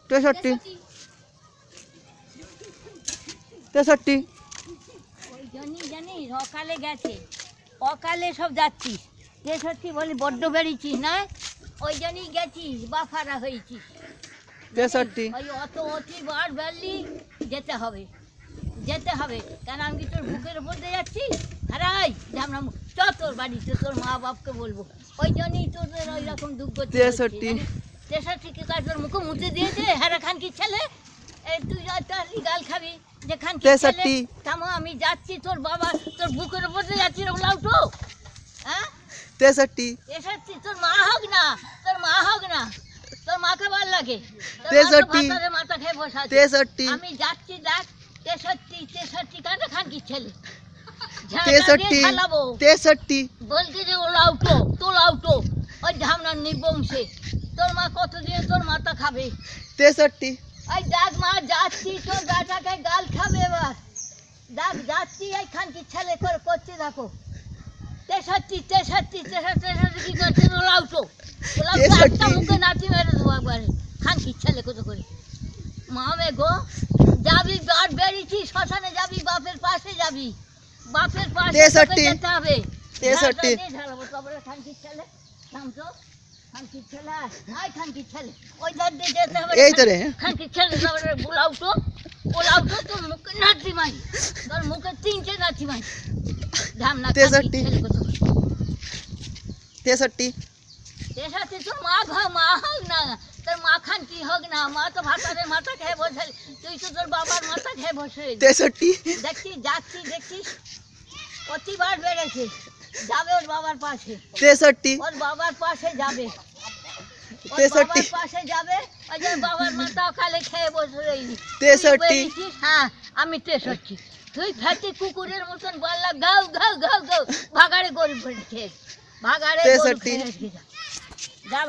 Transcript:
63 63 ওই জানি অকালে গেছে, অকালে সব যাচ্ছিস 63 বলি বড্ড বেরিয়েছিস না, ওই জন্যই গেছিস বাফারা হয়েছিস 63 ওই অতি বার বেরলি যেতে হবে কেন আমি তোর বুকের উপর দিয়ে যাচ্ছি হারাই আমরা তোর বাড়িতে তোর মা বাপকে বলবো, ওই জন্যই তোদের ওই রকম দুঃখ 63 কি কাজ তোর মুখে মুছে দিয়েছে হারা খান কি ছেলে, এই তুই গাল খাবি যে খান কি ছেলে থামো আমি যাচ্ছি তোর বাবা তোর বুকের উপর দিয়ে যাচ্ছি ওগুলা উঠো হ্যাঁ 63 তোর মা হোক না তোর মাকে ভাল লাগে 63 মাথা খেয়ে বসা 63 আমি যাচ্ছি দেখ 63 কাটা খান কি ছেলে 63 বলছি যে ওলা উঠো ওই ঝামনার নিবংশে তোর মা কত দিয়ে তোর মাথা খাবে 63 ওই দেখ মা যাচ্ছি তোর বেটাকে গাল খাবে এবার দেখ যাচ্ছি এই খান কি ছেলে করে করছে দেখো 63 কি করছে ওলা উঠো মুখে নাচি মেরে দেবো একবারে খান কি ছেলে কত করে মামে গো যাবি বাট বেরিয়েছি শ্মশানে যাবি বাপের পাশে যেতে হবে 63 খানকির ছেলে নামতো খানকির ছেলে ওই ধার দিয়ে যেতে হবে এই তো রে খানকির ছেলে ওলাও তো তোর মুখে নাচি মাই তোর মুখে 3টে নাচি মাই ধামনা 63 তোর মা হোক না তোর মা খান কি হোক না মা তো ভাতারের মাথা খেয়ে বসে তুই তো তোর বাবার মাথা খেয়ে বসে 63 দেখছিস প্রতিবার বেড়েছে যাবে ওর বাবার পাশে 63 ওর বাবার পাশে যাবে 63 ওই যে বাবার মাথা খালে খেয়ে বসে রইলি 63 হ্যাঁ আমি 63 তুই ফেটে কুকুরের মতন বললা গাও ভাগাড়ে গরিব খেয়ে ভাগাড়ে 63 যা